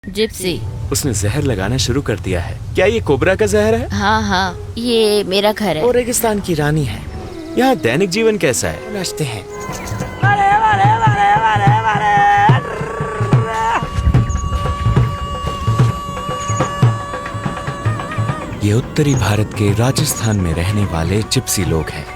Gypsy. उसने जहर लगाना शुरू कर दिया है। क्या ये कोबरा का जहर है? हाँ हाँ, ये मेरा घर है। वो रेगिस्तान की रानी है। यहाँ दैनिक जीवन कैसा है? नाचते हैं। ये उत्तरी भारत के राजस्थान में रहने वाले जिप्सी लोग हैं।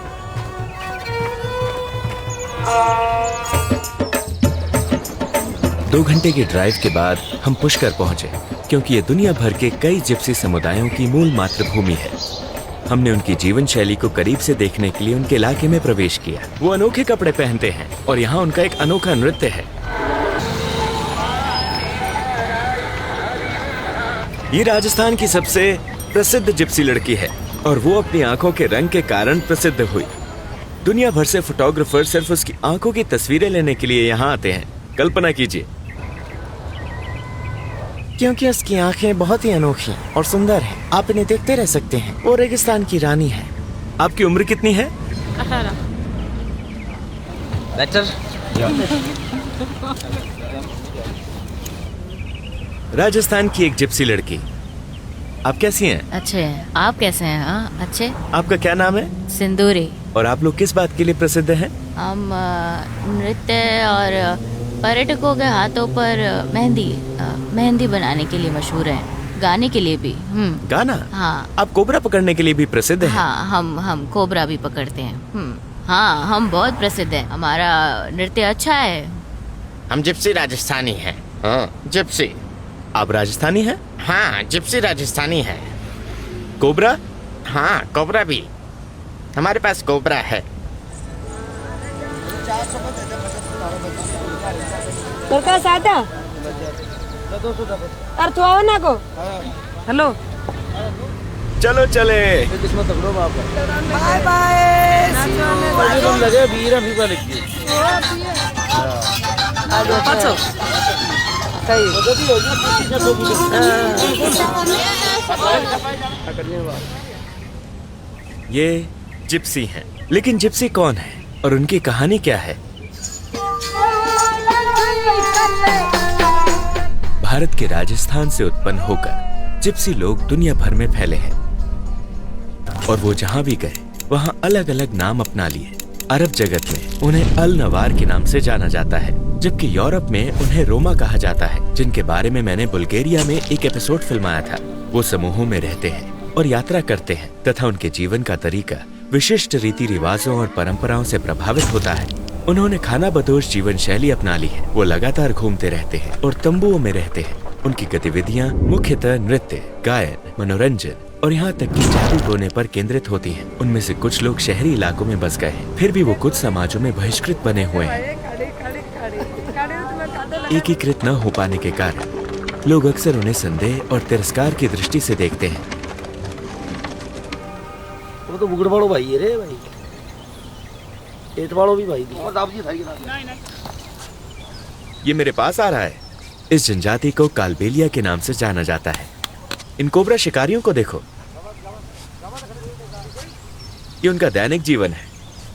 दो घंटे की ड्राइव के बाद हम पुष्कर पहुंचे, क्योंकि ये दुनिया भर के कई जिप्सी समुदायों की मूल मातृभूमि है। हमने उनकी जीवन शैली को करीब से देखने के लिए उनके इलाके में प्रवेश किया। वो अनोखे कपड़े पहनते हैं और यहाँ उनका एक अनोखा नृत्य है। ये राजस्थान की सबसे प्रसिद्ध जिप्सी लड़की है और वो अपनी आंखों के रंग के कारण प्रसिद्ध हुई। दुनिया भर से फोटोग्राफर सिर्फ उसकी आंखों की तस्वीरें लेने के लिए यहाँ आते हैं। कल्पना कीजिए। क्योंकि उसकी आंखें बहुत ही अनोखी और सुंदर हैं। आप इन्हें देखते रह सकते हैं। वो रेगिस्तान की रानी है। आपकी उम्र कितनी है? 18। बेटर। राजस्थान की एक जिप्सी लड़की। आप कैसी हैं? अच्छे हैं। आप कैसे हैं? हाँ अच्छे। आपका क्या नाम है? सिंदूरी। और आप लोग किस बात के लिए प्रसिद्ध हैं? हम नृत्य और पर्यटकों के हाथों पर मेहंदी बनाने के लिए मशहूर हैं। गाने के लिए भी। गाना? हाँ। आप कोबरा पकड़ने के लिए भी प्रसिद्ध हैं? हाँ, हम कोबरा भी पकड़ते हैं। हाँ, हम बहुत प्रसिद्ध हैं। हमारा नृत्य अच्छा है। हम जिप्सी राजस्थानी हैं। हाँ, जिप्सी। आप राजस्थानी हैं? हाँ, जिप्सी राजस्थानी है। कोबरा? हाँ, कोबरा भी। हमारे पास कोबरा है। प्रकाश आता अर्थ आओ ना को। हेलो, चलो चले। Bye bye. लगे बीरा फीका लिखिए। पाछो ये जिप्सी हैं। लेकिन जिप्सी कौन है और उनकी कहानी क्या है? भारत के राजस्थान से उत्पन्न होकर जिप्सी लोग दुनिया भर में फैले हैं और वो जहाँ भी गए वहाँ अलग अलग नाम अपना लिए। अरब जगत में उन्हें अल नवार के नाम से जाना जाता है, जबकि यूरोप में उन्हें रोमा कहा जाता है, जिनके बारे में मैंने बुल्गारिया में एक एपिसोड फिल्माया था। वो समूहों में रहते हैं और यात्रा करते हैं तथा उनके जीवन का तरीका विशिष्ट रीति रिवाजों और परंपराओं से प्रभावित होता है। उन्होंने खाना बदोश जीवन शैली अपना ली है। वो लगातार घूमते रहते हैं और तंबुओं में रहते हैं। उनकी गतिविधियाँ मुख्यतः नृत्य, गायन, मनोरंजन और यहाँ तक कि जादू टोने पर केंद्रित होती हैं। उनमें से कुछ लोग शहरी इलाकों में बस गए हैं, फिर भी वो कुछ समाजों में बहिष्कृत बने हुए हैं। एकीकृत न हो पाने के कारण लोग अक्सर उन्हें संदेह और तिरस्कार की दृष्टि से देखते हैं। वो तो बुगड़वाड़ो भाई है रे भाई। एटवाड़ो भी भाई। ये मेरे पास आ रहा है। इस जनजाति को कालबेलिया के नाम से जाना जाता है। इन कोबरा शिकारियों को देखो। ये उनका दैनिक जीवन है।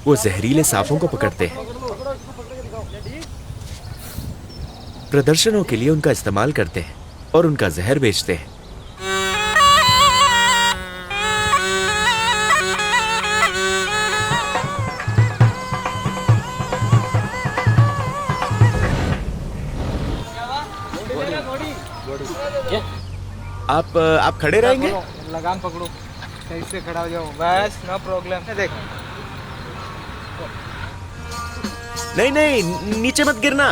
वो जहरीले सांपों को पकड़ते हैं। प्रदर्शनों के लिए उनका इस्तेमाल करते हैं और उनका जहर बेचते हैं। आप खड़े रहेंगे? लगाम पकड़ो, सही से खड़ा हो जाओ, बस नो प्रॉब्लम। देख, नहीं नहीं, नीचे मत गिरना।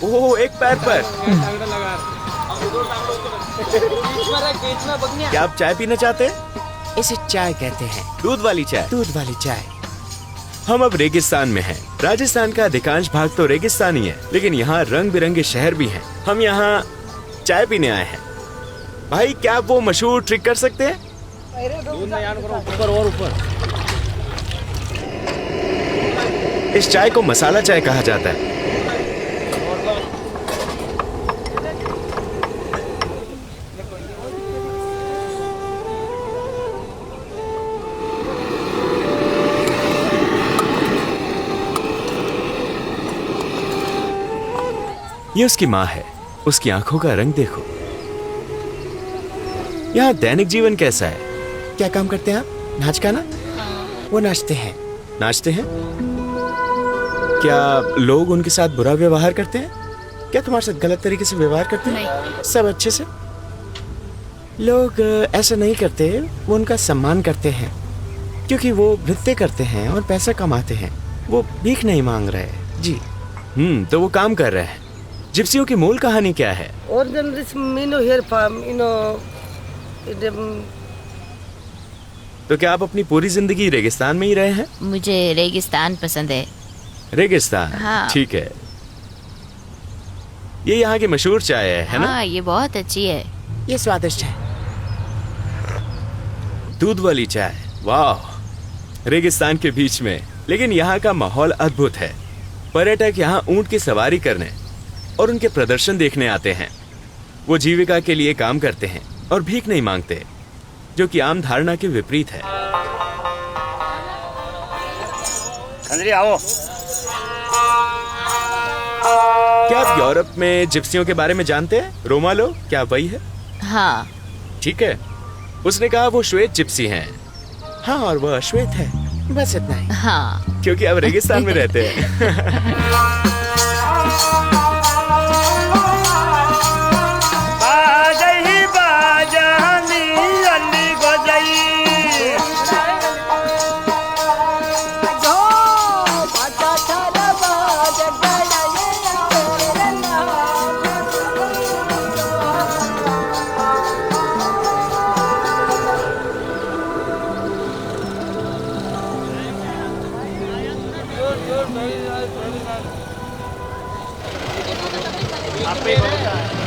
ओह, एक पैर पर। क्या आप चाय पीना चाहते हैं? इसे चाय कहते हैं। दूध वाली चाय? दूध वाली चाय। हम अब रेगिस्तान में हैं। राजस्थान का अधिकांश भाग तो रेगिस्तानी है, लेकिन यहाँ रंग बिरंगे शहर भी हैं। हम यहाँ चाय पीने आए हैं। भाई, क्या आप वो मशहूर ट्रिक कर सकते हैं? ऊपर और ऊपर। इस चाय को मसाला चाय कहा जाता है। ये उसकी माँ है। उसकी आंखों का रंग देखो। यहाँ दैनिक जीवन कैसा है? क्या काम करते हैं आप? नाच गाना? वो नाचते हैं। नाचते हैं? क्या लोग उनके साथ बुरा व्यवहार करते हैं? क्या तुम्हारे साथ गलत तरीके से व्यवहार करते हैं? सब अच्छे से। लोग ऐसा नहीं करते, वो उनका सम्मान करते हैं क्योंकि वो नृत्य करते हैं और पैसा कमाते हैं। वो भीख नहीं मांग रहे। जी। तो वो काम कर रहे हैं। जिप्सियों की मूल कहानी क्या है? तो क्या आप अपनी पूरी जिंदगी रेगिस्तान में ही रहे हैं? मुझे रेगिस्तान पसंद है। रेगिस्तान? हाँ। ठीक है। ये यहाँ की मशहूर चाय है ना? हाँ, ये बहुत अच्छी है। ये स्वादिष्ट है। दूध वाली चाय, वाह। रेगिस्तान के बीच में, लेकिन यहाँ का माहौल अद्भुत है। पर्यटक यहाँ ऊंट की सवारी करने और उनके प्रदर्शन देखने आते हैं। वो जीविका के लिए काम करते हैं और भीख नहीं मांगते, जो कि आम धारणा के विपरीत है। आओ। क्या आप यूरोप में जिप्सियों के बारे में जानते हैं? रोमालो, क्या वही है? हाँ। ठीक है। उसने कहा वो श्वेत जिप्सी हैं। हाँ, और वो अश्वेत है। बस इतना ही। हाँ, क्योंकि अब रेगिस्तान में रहते हैं।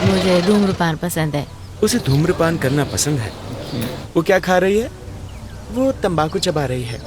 मुझे धूम्रपान पसंद है। उसे धूम्रपान करना पसंद है। वो क्या खा रही है? वो तंबाकू चबा रही है।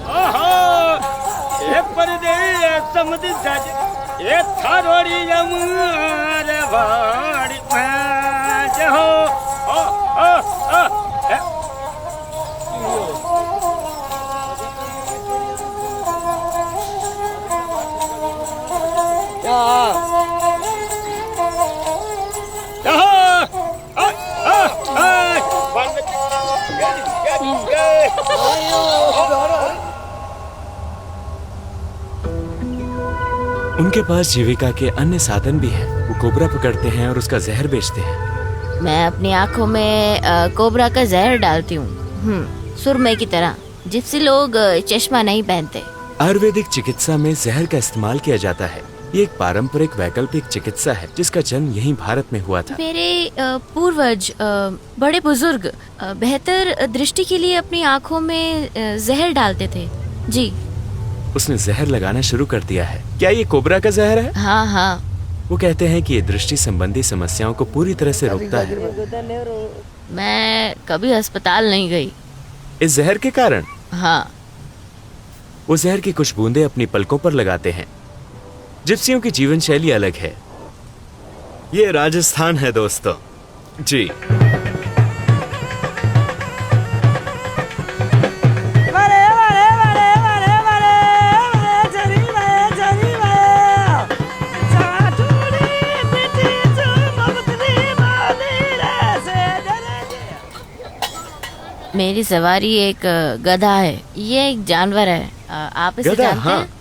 उनके पास जीविका के अन्य साधन भी हैं। वो कोबरा पकड़ते हैं और उसका जहर बेचते हैं। मैं अपनी आँखों में कोबरा का जहर डालती हूँ, सुरमई की तरह। जिप्सी लोग चश्मा नहीं पहनते। आयुर्वेदिक चिकित्सा में जहर का इस्तेमाल किया जाता है। ये एक पारंपरिक वैकल्पिक चिकित्सा है जिसका जन्म यहीं भारत में हुआ था। मेरे पूर्वज, बड़े बुजुर्ग बेहतर दृष्टि के लिए अपनी आँखों में जहर डालते थे। जी। उसने जहर लगाना शुरू कर दिया है। क्या ये कोबरा का जहर है? हाँ हाँ। वो कहते हैं कि ये दृष्टि संबंधी समस्याओं को पूरी तरह से रोकता है। मैं कभी अस्पताल नहीं गई इस जहर के कारण। हाँ। वो जहर की कुछ बूंदें अपनी पलकों पर लगाते हैं। जिप्सियों की जीवन शैली अलग है। ये राजस्थान है दोस्तों। जी। मेरी सवारी एक गधा है। ये एक जानवर है। आप इसे जानते हाँ। हैं?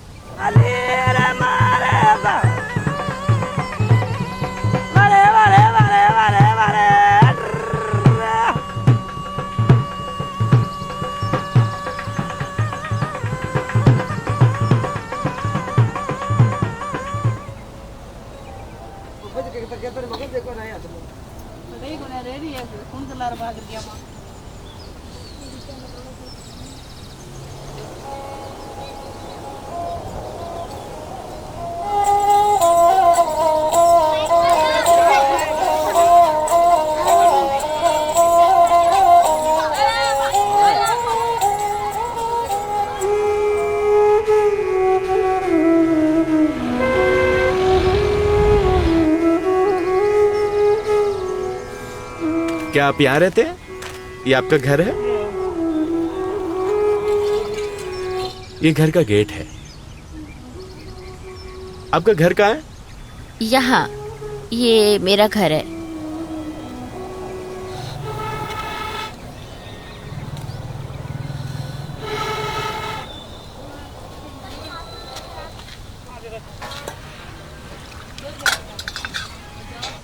क्या आप यहाँ रहते हैं? ये आपका घर है? ये घर का गेट है। आपका घर कहाँ है? यहाँ। ये मेरा घर है।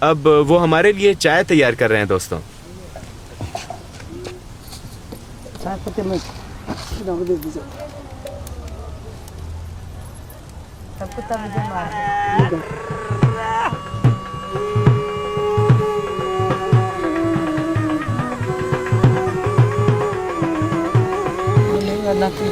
अब वो हमारे लिए चाय तैयार कर रहे हैं दोस्तों। चाय पत्ती में दे दीजिए। सबको तब मुझे मार वरना फिर